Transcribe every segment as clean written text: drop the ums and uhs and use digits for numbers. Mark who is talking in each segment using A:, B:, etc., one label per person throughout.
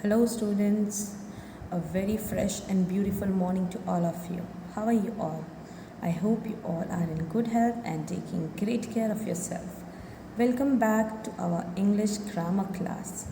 A: Hello, students. A very fresh and beautiful morning to all of you. How are you all? I hope you all are in good health and taking great care of yourself. Welcome back to our English grammar class.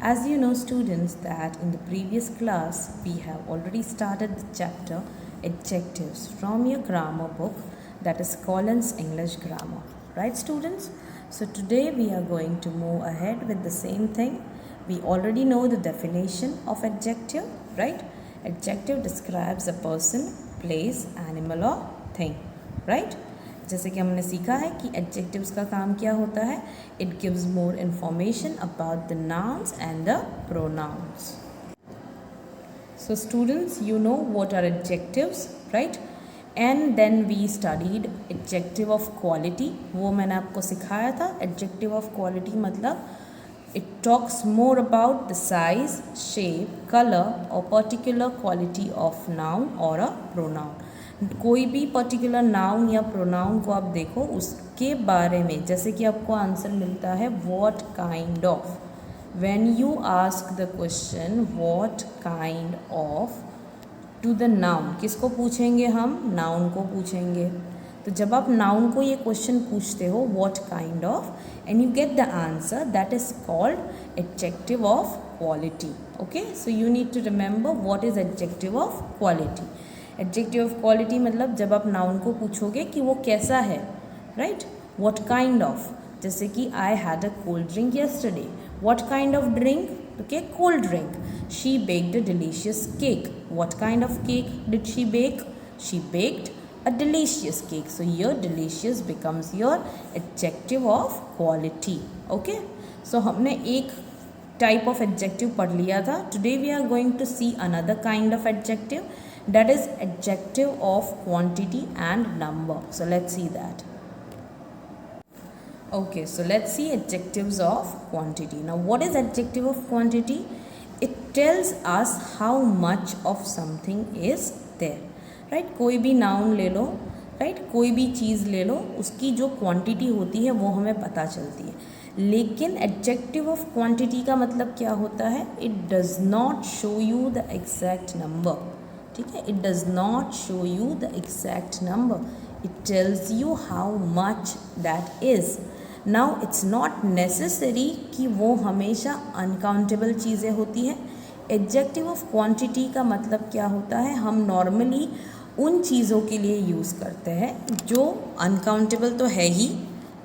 A: As you know, students, that in the previous class we have already started the chapter Adjectives from your grammar book, that is Collins English Grammar. Right, students? So today we are going to move ahead with the same thing. We already know the definition of adjective, right? Adjective describes a person, place, animal or thing, right? जैसे कि हमने सीखा है कि adjectives का काम क्या होता है? It gives more information about the nouns and the pronouns. So students, you know what are adjectives, right? And then we studied adjective of quality. वो मैंने आपको सिखाया था. Adjective of quality मतलब it talks more about the size, shape, color or particular quality of noun or a pronoun. कोई भी particular noun या pronoun को आप देखो, उसके बारे में जैसे कि आपको आंसर मिलता है what kind of. When you ask the question what kind of to the noun, किसको पूछेंगे हम? नाउन को पूछेंगे. तो जब आप नाउन को ये क्वेश्चन पूछते हो what kind of and you get the answer, that is called adjective of quality. Okay, so you need to remember what is adjective of quality. Adjective of quality मतलब जब आप नाउन को पूछोगे कि वो कैसा है, right? What kind of, जैसे कि I had a cold drink yesterday. What kind of drink? Okay, cold drink. She baked a delicious cake. What kind of cake did she bake? She baked a delicious cake. So here delicious becomes your adjective of quality. Okay, so हमने एक type of adjective पढ़ लिया था. Today we are going to see another kind of adjective, that is adjective of quantity and number. So let's see that. Okay, so let's see adjectives of quantity. Now what is adjective of quantity? It tells us how much of something is there. Right कोई भी noun ले लो, right कोई भी चीज़ ले लो, उसकी जो quantity होती है वो हमें पता चलती है. लेकिन एडजेक्टिव ऑफ क्वांटिटी का मतलब क्या होता है? It does not show you the exact number. ठीक है, it does not show you the exact number. It tells you how much that is. Now it's not necessary कि वो हमेशा अनकाउंटेबल चीज़ें होती हैं. एडजेक्टिव ऑफ क्वांटिटी का मतलब क्या होता है? हम नॉर्मली उन चीज़ों के लिए यूज़ करते हैं जो अनकाउंटेबल तो है ही,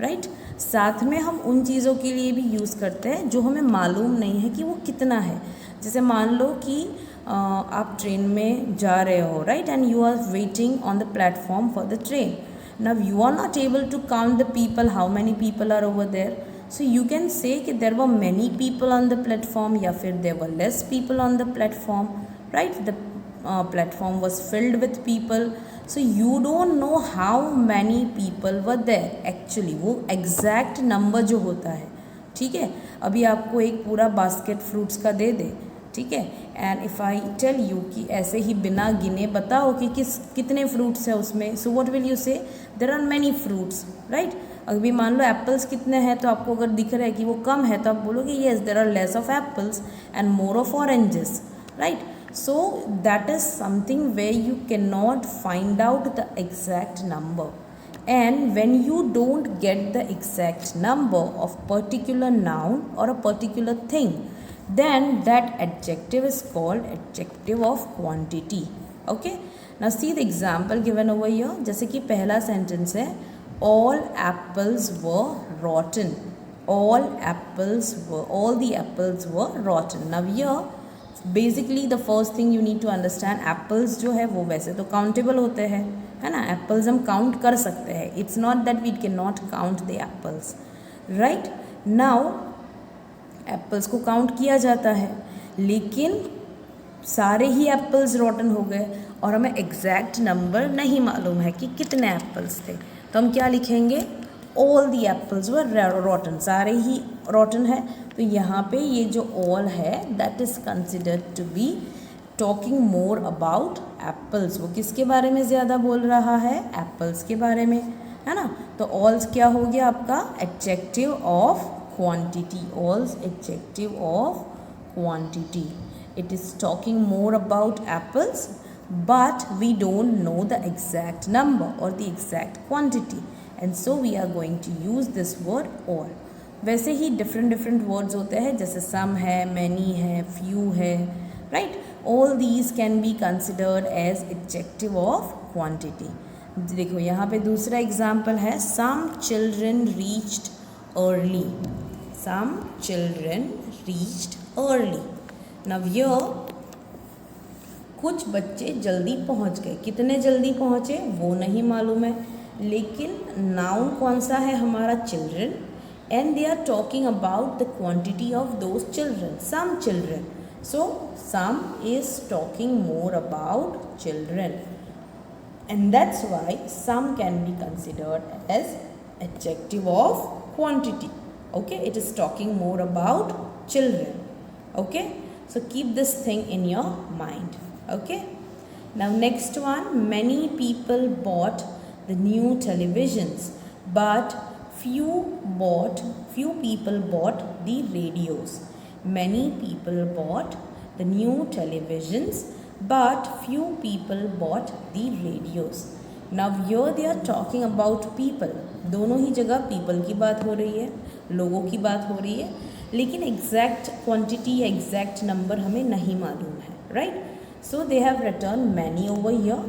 A: राइट? साथ में हम उन चीज़ों के लिए भी यूज़ करते हैं जो हमें मालूम नहीं है कि वो कितना है. जैसे मान लो कि आप ट्रेन में जा रहे हो, right, and you are waiting on the platform for the train. Now you are not able to count the people, how many people are over there. So you can say कि there were many people on the platform या फिर there were less people on the platform, right? The platform was filled with people. So you don't know how many people were there. Actually वो exact number जो होता है, ठीक है, अभी आपको एक पूरा बास्केट फ्रूट्स का दे दे, ठीक है, and if I tell you कि ऐसे ही बिना गिने बताओ कि कितने फ्रूट्स है उसमें, so what will you say? There are many fruits, right? अभी मान लो एप्पल्स कितने हैं, तो आपको अगर दिख रहा है कि वो कम है तो आप बोलोगे yes there are less of apples and more of oranges, right? So that is something where you can not find out the exact number. And when you don't get the exact number of particular noun or a particular thing, then that adjective is called adjective of quantity. Okay, now see the example given over here. जैसे कि पहला sentence है all apples were rotten. All the apples were rotten. Now here basically the first thing you need to understand, apples जो है वो वैसे तो countable होते हैं, है ना. एप्पल्स हम काउंट कर सकते हैं. It's not that we can not count the apples, right. Now apples को काउंट किया जाता है, लेकिन सारे ही एप्पल्स रॉटन हो गए और हमें एग्जैक्ट नंबर नहीं मालूम है कि कितने एप्पल्स थे. तो हम क्या लिखेंगे? ऑल दी एप्पल्स वर रॉटन, सारे ही रॉटन है. तो यहाँ पे ये जो ऑल है that is considered to be talking more about apples. वो किसके बारे में ज़्यादा बोल रहा है? एप्पल्स के बारे में, है ना. तो ऑल्स क्या हो गया आपका? Adjective of quantity. Also adjective of quantity. It is talking more about apples, but we don't know the exact number or the exact quantity, and so we are going to use this word or. वैसे ही different words होते हैं, जैसे some है, many है, few है, right? All these can be considered as adjective of quantity. देखो यहाँ पे दूसरा एग्जाम्पल है, some children reached early. Some children reached early. Now here कुछ बच्चे जल्दी पहुँच गए. कितने जल्दी पहुँचे वो नहीं मालूम है, लेकिन नाउन कौन सा है हमारा? Children, and they are talking about the quantity of those children, some children. So some is talking more about children, and that's why some can be considered as adjective of quantity. Okay, it is talking more about children. Okay, so keep this thing in your mind. Okay, now next one, many people bought the new televisions, but few people bought the radios. Many people bought the new televisions, but few people bought the radios. Now here they are talking about people. दोनों ही जगह people की बात हो रही है, लोगों की बात हो रही है, लेकिन exact quantity या exact number हमें नहीं मालूम है, right? So they have written many over here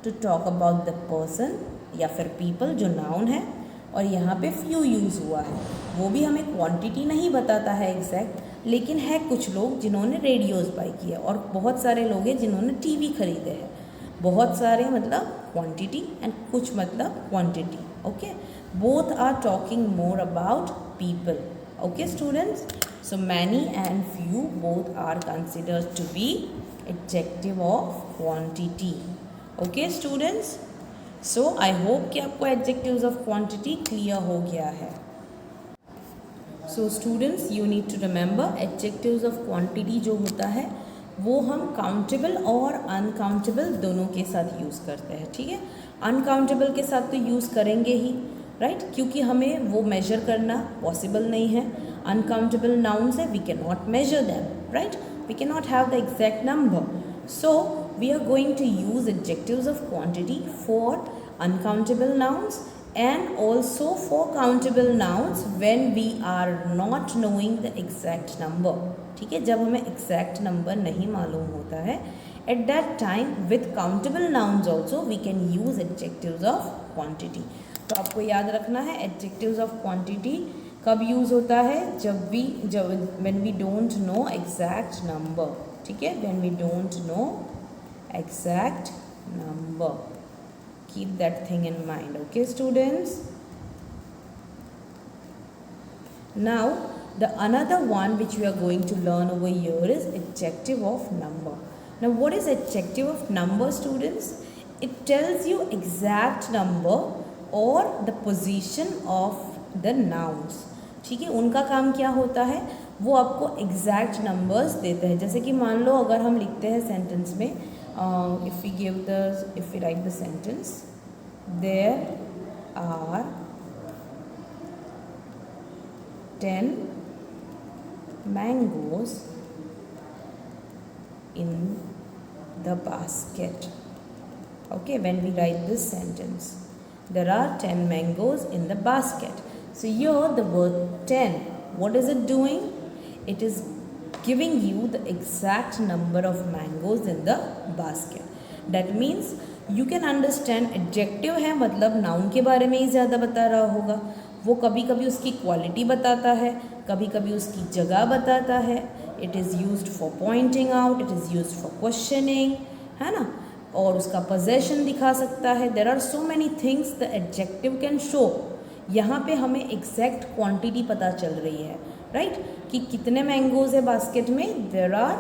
A: to talk about the person या फिर people जो noun है, और यहाँ पे few यूज़ हुआ है. वो भी हमें क्वांटिटी नहीं बताता है एग्जैक्ट, लेकिन है कुछ लोग जिन्होंने रेडियोज़ बाई किए और बहुत सारे लोग हैं जिन्होंने टीवी खरीदे हैं. बहुत सारे मतलब क्वांटिटी एंड कुछ मतलब quantity. Okay, both are talking more about people. Okay students, so many and few both are considered to be adjective of quantity. Okay students, so I hope कि आपको एडजेक्टिव्स ऑफ क्वांटिटी क्लियर हो गया है. So students, you need to remember adjectives of quantity जो होता है वो हम काउंटेबल और अनकाउंटेबल दोनों के साथ यूज़ करते हैं. ठीक है, अनकाउंटेबल के साथ तो यूज़ करेंगे ही, राइट, क्योंकि हमें वो मेजर करना पॉसिबल नहीं है. अनकाउंटेबल नाउन्स है, we can not measure them, right, we can not have the exact number. So we are going to use adjectives of quantity for uncountable nouns and also for countable nouns when we are not knowing the exact number. ठीक है, जब हमें exact number नहीं मालूम होता है, at that time with countable nouns also we can use adjectives of quantity. तो आपको याद रखना है adjectives of quantity कब यूज़ होता है? जब when we don't know exact number. ठीक है, when we don't know exact number. Keep that thing in mind. Okay students, now the another one which we are going to learn over here is adjective of number. Now what is adjective of number students? It tells you exact number or the position of the nouns. ठीक है, उनका काम क्या होता है? वो आपको exact numbers देते हैं. जैसे कि मान लो अगर हम लिखते हैं सेंटेंस में, if we write the sentence, there are 10 mangoes in the basket. Okay, when we write this sentence, there are 10 mangoes in the basket. So here the word 10, what is it doing? It is giving you the exact number of mangoes in the basket. That means you can understand adjective है मतलब noun के बारे में ही ज़्यादा बता रहा होगा. वो कभी कभी उसकी क्वालिटी बताता है, कभी कभी उसकी जगह बताता है. It is used for pointing out, it is used for questioning, है ना, और उसका possession दिखा सकता है. There are so many things the adjective can show. यहाँ पे हमें एग्जैक्ट क्वांटिटी पता चल रही है, राइट, कि कितने मैंगोज है बास्केट में. There are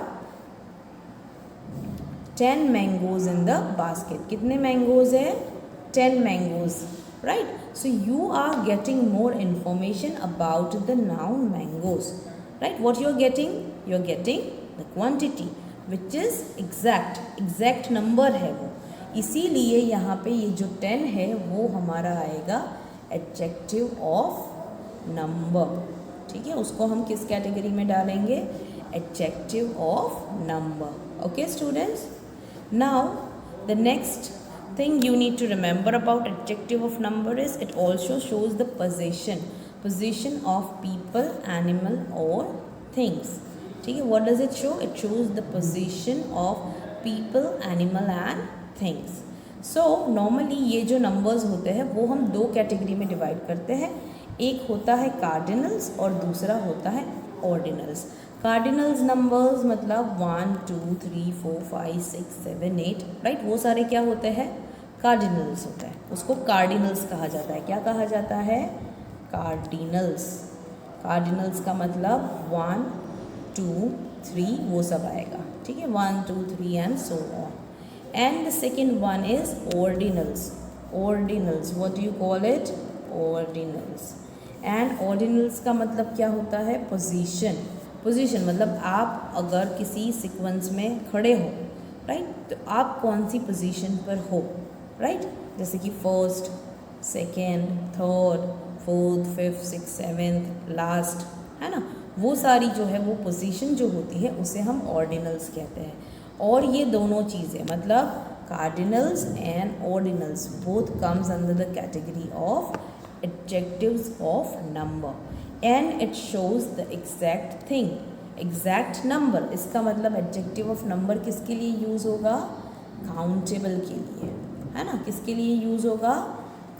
A: 10 mangoes in the basket. कितने मैंगोज है? 10 mangoes, right. So you are getting more information about the noun mangoes, right. What you are getting? You are getting the quantity which is exact number है वो. इसीलिए यहाँ पे ये जो 10 है वो हमारा आएगा एडजेक्टिव ऑफ नंबर. ठीक है, उसको हम किस कैटेगरी में डालेंगे? adjective of number. Okay students, now the next thing you need to remember about adjective of number is it also shows the position of people, animal or things. ठीक है, what does it show? It shows the position of people, animal and things. So normally ये जो numbers होते हैं वो हम दो category में डिवाइड करते हैं. एक होता है कार्डिनल्स और दूसरा होता है ऑर्डिनल्स. कार्डिनल्स नंबर्स मतलब 1 2 3 4 5 6 7 8 राइट, वो सारे क्या होते हैं? कार्डिनल्स होता है. उसको कार्डिनल्स कहा जाता है. क्या कहा जाता है? कार्डिनल्स. कार्डिनल्स का मतलब 1 2 3 वो सब आएगा. ठीक है, 1 2 3 and so on. And the second one is ordinals. Ordinals, what do you call it? Ordinals. And ordinals का मतलब क्या होता है? पोजीशन. पोजीशन मतलब आप अगर किसी सीक्वेंस में खड़े हो राइट, तो आप कौन सी पोजीशन पर हो राइट, जैसे कि first, second, third, fourth, fifth, six, seventh, last, है ना. वो सारी जो है वो पोजीशन जो होती है उसे हम ऑर्डिनल्स कहते हैं. और ये दोनों चीज़ें मतलब cardinals and ordinals both comes under the category of adjectives of number and it shows the exact thing, exact number. इसका मतलब adjective of number किसके लिए यूज़ होगा? काउंटेबल के लिए, है ना. किसके लिए यूज़ होगा?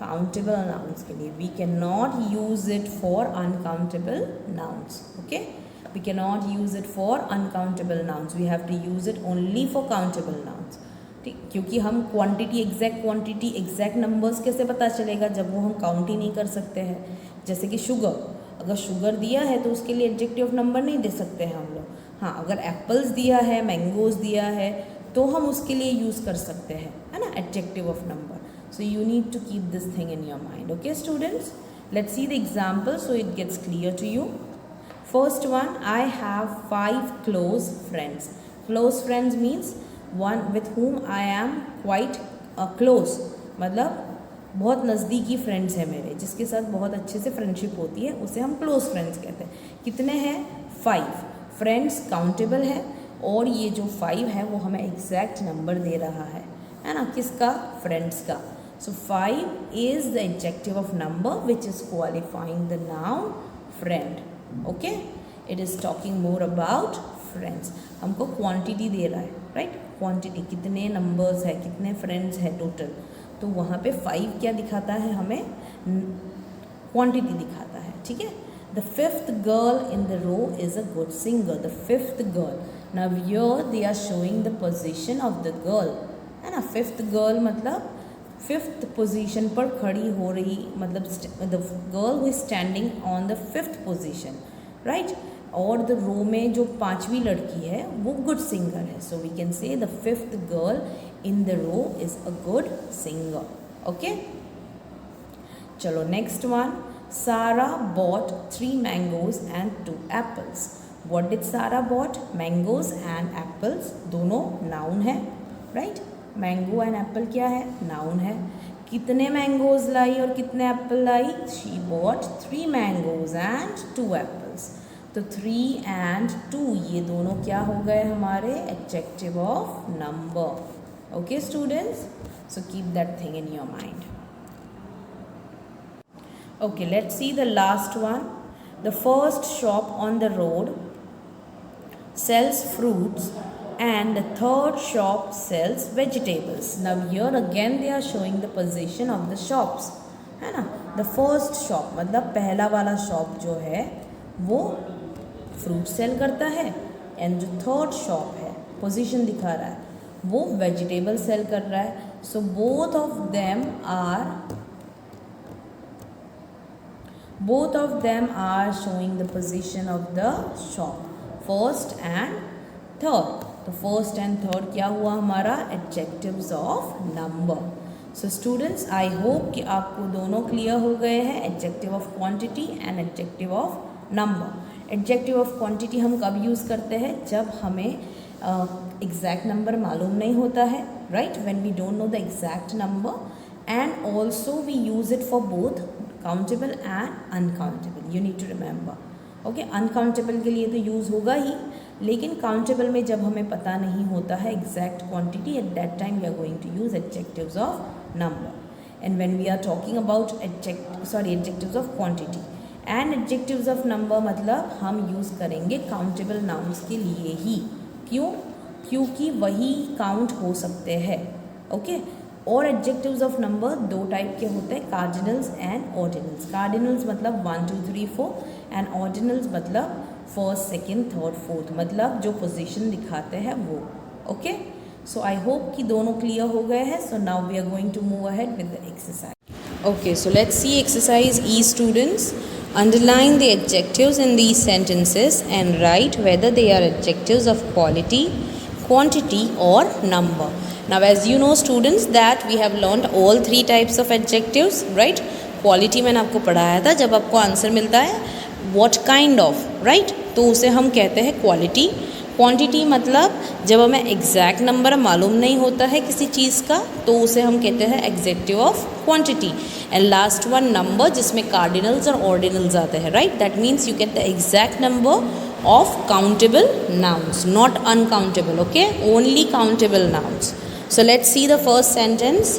A: काउंटेबल nouns के लिए. We cannot use it for uncountable nouns. Okay, we cannot use it for uncountable nouns. We have to use it only for countable nouns. ठीक, क्योंकि हम क्वांटिटी, एग्जैक्ट नंबर्स कैसे पता चलेगा जब वो हम काउंट ही नहीं कर सकते हैं. जैसे कि शुगर, अगर शुगर दिया है तो उसके लिए एडजेक्टिव ऑफ नंबर नहीं दे सकते हैं हम लोग. हाँ, अगर एप्पल्स दिया है, मैंगोज़ दिया है तो हम उसके लिए यूज़ कर सकते हैं, है ना, adjective of number. So you need to keep this thing in your mind. Okay students, let's see the example so it gets clear to you. First one, I have 5 close friends. Close friends means one with whom I am quite close, मतलब बहुत नज़दीकी friends हैं मेरे, जिसके साथ बहुत अच्छे से फ्रेंडशिप होती है, उसे हम क्लोज फ्रेंड्स कहते हैं. कितने हैं? 5. फ्रेंड्स काउंटेबल है और ये जो 5 है वो हमें एग्जैक्ट नंबर दे रहा है ना. किसका? फ्रेंड्स का. सो 5 is the adjective of number which is qualifying the noun friend. Okay, it is talking more about friends. हमको क्वांटिटी दे रहा है राइट, क्वांटिटी कितने नंबर्स है, कितने फ्रेंड्स है टोटल. तो वहाँ पे 5 क्या दिखाता है? हमें क्वांटिटी दिखाता है. ठीक है. The 5th girl in the row is a good singer. The 5th girl, now here they are showing the position of the girl, है ना. 5th गर्ल मतलब 5th पोजीशन पर खड़ी हो रही, मतलब the girl who is standing on the 5th position right. और the row में जो 5वीं लड़की है वो गुड सिंगर है. So we can say the 5th girl in the row is a good singer. Okay, चलो next one. Sara bought 3 mangoes and 2 apples. What did Sara bought? Mangoes and apples, दोनों noun है राइट. Mango and apple क्या है? Noun है. कितने mangoes लाई और कितने Apple lie? She bought 3 mangoes and 2 apples. तो 3 एंड 2 ये दोनों क्या हो गए हमारे? Adjective of number. Okay students, so keep that thing in your mind. Okay, let's see the last one. The first shop on the road sells fruits and the third shop sells vegetables. Now here again they are showing the position of the shops, है ना. The first shop मतलब पहला वाला shop जो है वो fruit cell करता है एंड जो थर्ड शॉप है पोजीशन दिखा रहा है वो वेजिटेबल सेल कर रहा है. So both of them are showing the position of the shop, first and third. तो फर्स्ट एंड थर्ड क्या हुआ हमारा? Adjectives of number. So students, I hope कि आपको दोनों क्लियर हो गए हैं, adjective of quantity and adjective of number. Adjective of quantity हम कब यूज़ करते हैं? जब हमें एग्जैक्ट नंबर मालूम नहीं होता है right, when we don't know the exact number. And also we use it for both countable and uncountable. You need to remember. Okay, uncountable के लिए तो यूज़ होगा ही, लेकिन काउंटेबल में जब हमें पता नहीं होता है exact quantity, at that time we are going to use adjectives of number. And when we are talking about adjectives of quantity and adjectives of number, मतलब हम यूज़ करेंगे काउंटेबल नाउन्स के लिए ही. क्यों? क्योंकि वही काउंट हो सकते हैं. ओके. और एडजेक्टिव्स ऑफ नंबर दो टाइप के होते हैं, कार्डिनल्स एंड ऑर्डिनल्स. कार्डिनल्स मतलब 1 2 3 4 एंड ऑर्डिनल्स मतलब फर्स्ट सेकेंड थर्ड फोर्थ, मतलब जो पोजीशन दिखाते हैं वो. ओके. सो आई होप कि दोनों क्लियर हो गए हैं. So now we are going to move ahead with the exercise. Okay, so let's see exercise E, students. Underline the adjectives in these sentences and write whether they are adjectives of quality, quantity or number. Now as you know students that we have learned all three types of adjectives, right? Quality मैंने आपको पढ़ाया था, जब आपको answer मिलता है what kind of, right? तो उसे हम कहते हैं quality. क्वांटिटी मतलब जब हमें एग्जैक्ट नंबर मालूम नहीं होता है किसी चीज़ का तो उसे हम कहते हैं executive of quantity. And last one number, जिसमें कार्डिनल्स और ऑर्डिनल्स आते हैं, right? That means you get the exact number of countable nouns, not uncountable. Okay, only countable nouns. So let's see the first sentence.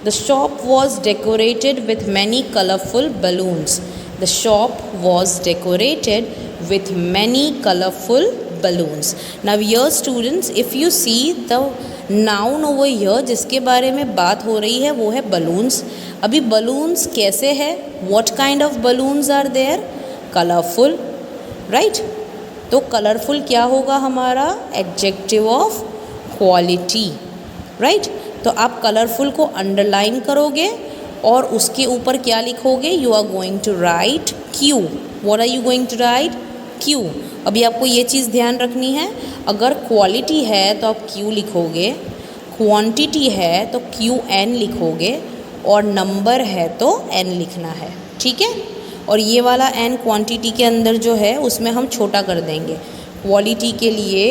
A: The shop was decorated with many colourful balloons. The shop was decorated with many colorful balloons. Now here students, if you see the noun over here जिसके बारे में बात हो रही है वो है balloons. अभी balloons कैसे है? What kind of balloons are there? Colorful, right? तो colorful क्या होगा हमारा? Adjective of quality, right? तो आप colorful को underline करोगे और उसके ऊपर क्या लिखोगे? You are going to write Q. What are you going to write? Q. अभी आपको ये चीज़ ध्यान रखनी है, अगर क्वालिटी है तो आप Q लिखोगे, क्वांटिटी है तो QN लिखोगे और नंबर है तो N लिखना है. ठीक है. और ये वाला N क्वांटिटी के अंदर जो है उसमें हम छोटा कर देंगे. क्वालिटी के लिए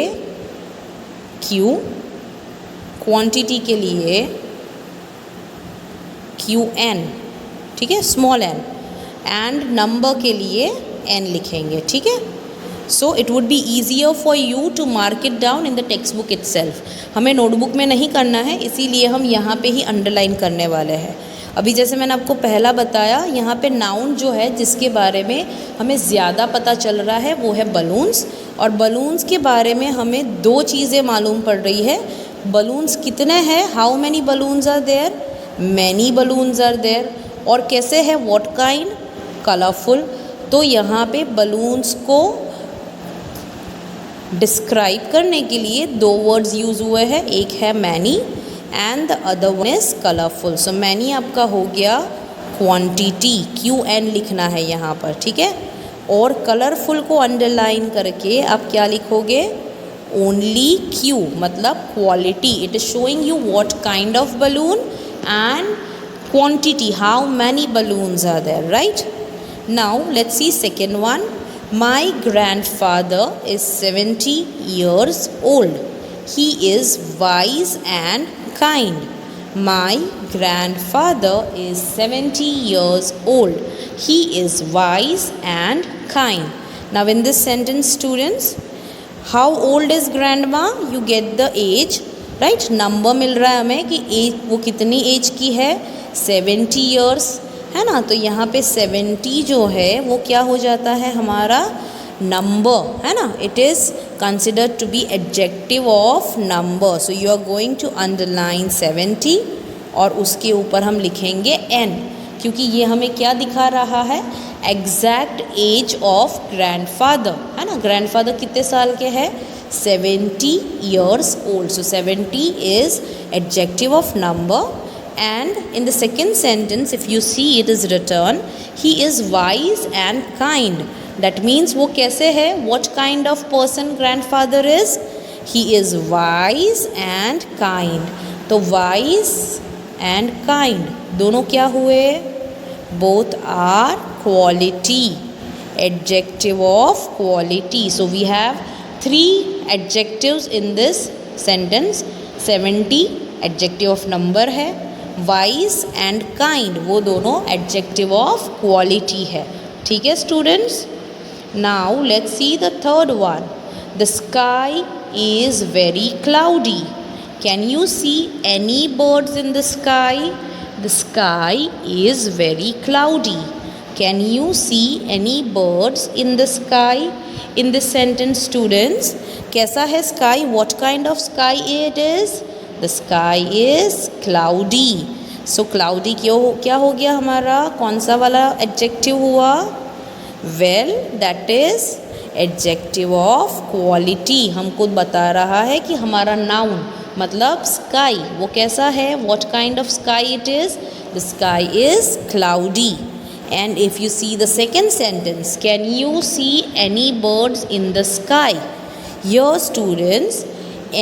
A: Q, क्वांटिटी के लिए QN, ठीक है, स्मॉल n, एंड नंबर के लिए n लिखेंगे. ठीक है. So it would be easier for you to mark it down in the text book itself. हमें नोटबुक में नहीं करना है, इसीलिए हम यहाँ पे ही अंडरलाइन करने वाले हैं. अभी जैसे मैंने आपको पहला बताया, यहाँ पे नाउन जो है जिसके बारे में हमें ज़्यादा पता चल रहा है वो है बलून्स. और बलून्स के बारे में हमें दो चीज़ें मालूम पड़ रही है. बलून्स कितने हैं? How many balloons are there? Many balloons are there. और कैसे है? What kind? कलरफुल. तो यहाँ पे बलून्स को डिस्क्राइब करने के लिए दो वर्ड्स यूज़ हुए हैं, एक है many and the other one is colourful. So many आपका हो गया क्वांटिटी, QN लिखना है यहाँ पर. ठीक है. और कलरफुल को अंडरलाइन करके आप क्या लिखोगे? ओनली Q, मतलब quality. It is showing you what kind of balloon and quantity, how many balloons are there, right? Now let's see second one. My grandfather is 70 years old. He is wise and kind. My grandfather is 70 years old. He is wise and kind. Now in this sentence students, how old is grandma? You get the age, right? Number मिल रहा है हमें कि as वो कितनी as की है? 70 years, है ना. तो यहाँ पे 70 जो है वो क्या हो जाता है? हमारा नंबर, है ना. It is considered to be adjective of number. So you are going to underline 70 और उसके ऊपर हम लिखेंगे N, क्योंकि ये हमें क्या दिखा रहा है? एग्जैक्ट एज ऑफ ग्रैंडफादर, है ना. ग्रैंडफादर कितने साल के हैं? 70 years old. So 70 is adjective of number. And in the second sentence, if you see, it is written, he is wise and kind. That means वो कैसे है? What kind of person grandfather is? He is wise and kind. तो wise and kind दोनों क्या हुए? Both are quality, adjective of quality. So we have 3 adjectives in this sentence. 70 adjective of number है, wise and kind वो दोनों adjective of quality है. ठीक है students. Now let's see the third one. The sky is very cloudy. Can you see any birds in the sky? The sky is very cloudy. Can you see any birds in the sky? In this sentence students, कैसा है sky? What kind of sky it is? The sky is cloudy. So cloudy क्या हो गया हमारा? कौन सा वाला adjective हुआ? Well, that is adjective of quality. हमको बता रहा है कि हमारा नाउन मतलब स्काई वो कैसा है? What kind of sky it is? The sky is cloudy. And if you see the second sentence, can you see any birds in the sky? Here students,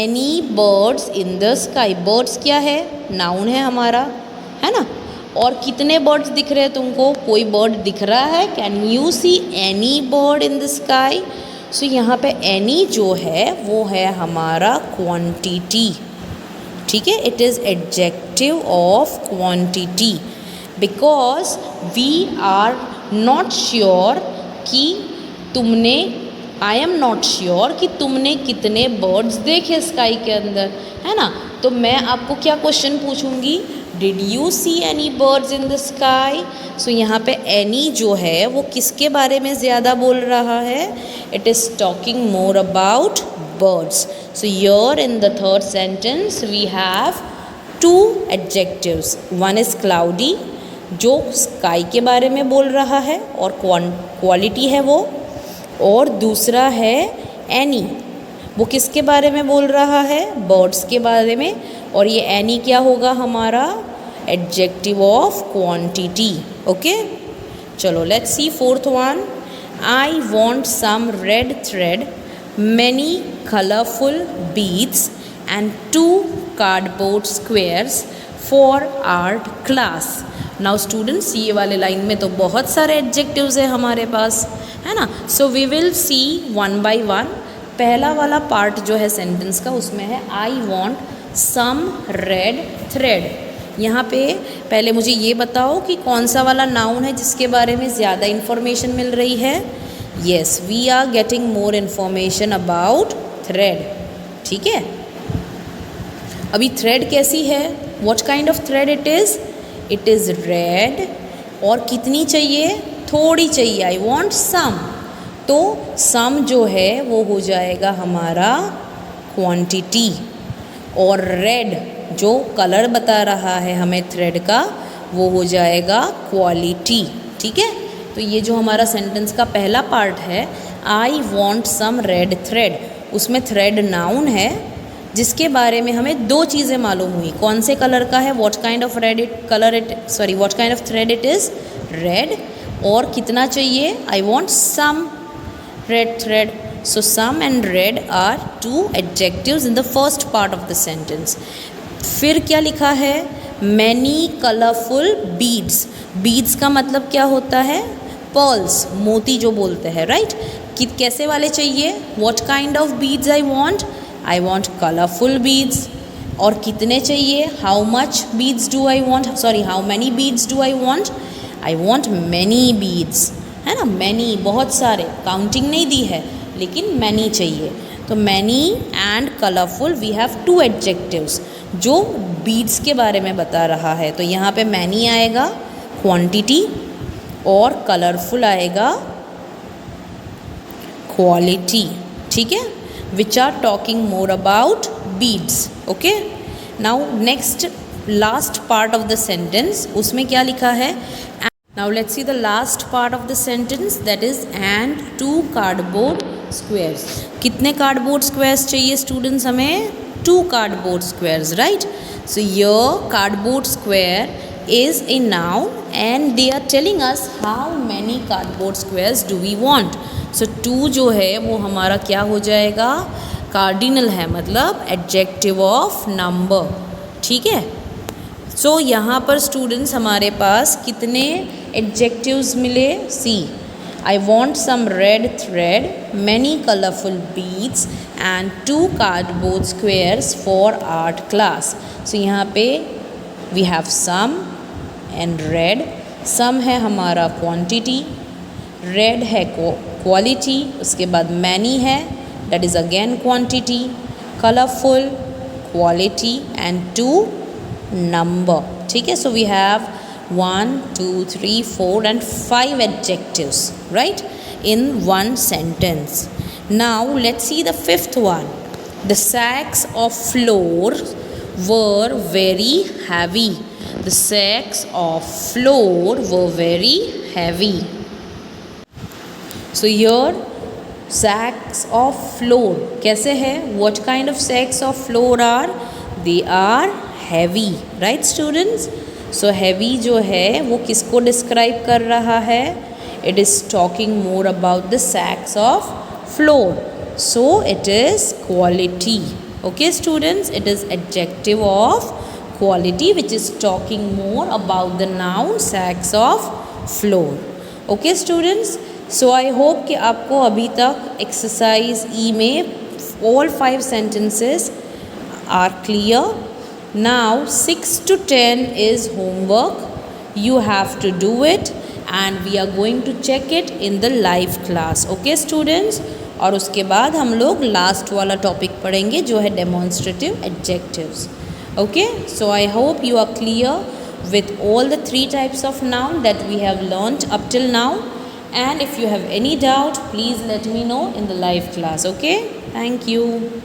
A: any birds in the sky. Birds क्या है? Noun है हमारा, है ना? और कितने birds दिख रहे हैं तुमको? कोई bird दिख रहा है? Can you see any bird in the sky? So यहाँ पे any जो है वो है हमारा quantity, ठीक है? It is adjective of quantity. Because we are not sure कि तुमने, आई एम नॉट श्योर कि तुमने कितने बर्ड्स देखे स्काई के अंदर, है ना? तो मैं आपको क्या क्वेश्चन पूछूंगी? Did you see any birds in the sky? So यहाँ पे एनी जो है वो किसके बारे में ज़्यादा बोल रहा है? It is talking more about birds. So here in the third sentence we have two adjectives. One is cloudy जो स्काई के बारे में बोल रहा है और क्वालिटी है वो, और दूसरा है एनी, वो किसके बारे में बोल रहा है? बर्ड्स के बारे में. और ये एनी क्या होगा हमारा? Adjective of quantity. ओके, चलो let's see fourth one. I want some red thread, many colourful beads and 2 cardboard squares for art class. Now students, ये वाले लाइन में तो बहुत सारे एडजेक्टिव्स हैं हमारे पास, है ना? So we will see one by one. पहला वाला पार्ट जो है सेंटेंस का उसमें है I want some red thread. यहाँ पे पहले मुझे ये बताओ कि कौन सा वाला नाउन है जिसके बारे में ज़्यादा इन्फॉर्मेशन मिल रही है? Yes, we are getting more information about thread. ठीक है, अभी थ्रेड कैसी है? What kind of thread it is? It is red. और कितनी चाहिए? थोड़ी चाहिए. I want some. तो सम जो है वो हो जाएगा हमारा क्वांटिटी, और रेड जो कलर बता रहा है हमें थ्रेड का वो हो जाएगा क्वालिटी. ठीक है, तो ये जो हमारा सेंटेंस का पहला पार्ट है, I want some red thread, उसमें थ्रेड नाउन है जिसके बारे में हमें 2 चीज़ें मालूम हुई. कौन से कलर का है? What kind of red what kind of thread it is? Red. और कितना चाहिए? I want some red thread. So some and red are 2 adjectives in the first part of the sentence. फिर क्या लिखा है? Many colourful beads. बीड्स का मतलब क्या होता है? पर्ल्स, मोती जो बोलते हैं, राइट? कैसे वाले चाहिए? What kind of beads I want? I want colourful beads. और कितने चाहिए? How much beads do I want? How many beads do I want? I want many beads, है ना? मैनी, बहुत सारे, काउंटिंग नहीं दी है लेकिन मैनी चाहिए. तो many and colourful we have 2 adjectives जो बीड्स के बारे में बता रहा है. तो यहाँ पे मैनी आएगा क्वांटिटी और कलरफुल आएगा क्वालिटी. ठीक है, which are talking more about beads. Okay, now next last part of the sentence, उसमें क्या लिखा है? Now let's see the last part of the sentence, that is and 2 cardboard squares. कितने cardboard squares चाहिए students हमें? 2 cardboard squares, right? So here cardboard square is a noun and they are telling us how many cardboard squares do we want. So 2 जो है वो हमारा क्या हो जाएगा? कार्डिनल है, मतलब एडजेक्टिव ऑफ नंबर. ठीक है, सो यहाँ पर स्टूडेंट्स हमारे पास कितने एडजेक्टिव्स मिले? See, I want some red thread, many colourful beads and 2 cardboard squares for art class. So यहाँ पे we have some and red. Some है हमारा क्वांटिटी, रेड है क्वालिटी, उसके बाद मैनी है that is again quantity, colorful, quality, and 2 number. ठीक है, so we have 1, 2, 3, 4 and 5 adjectives, right, in one sentence. Now let's see the fifth one. The sacks of flour were very heavy. The sacks of flour were very heavy. So here sacks of flour कैसे है? What kind of sacks of flour are? They are heavy, right students? So heavy जो है वो किसको describe कर रहा है? It is talking more about the sacks of flour. So it is quality. Okay students, it is adjective of quality which is talking more about the noun sacks of flour. Okay students, so I hope कि आपको अभी तक exercise E में all 5 sentences are clear. Now 6 to 10 is homework. You have to do it and we are going to check it in the live class. Okay students, और उसके बाद हम लोग लास्ट वाला टॉपिक पढ़ेंगे जो है demonstrative adjectives. Okay, so I hope you are clear with all the 3 types of noun that we have learnt up till now. And if you have any doubt, please let me know in the live class. Okay, thank you.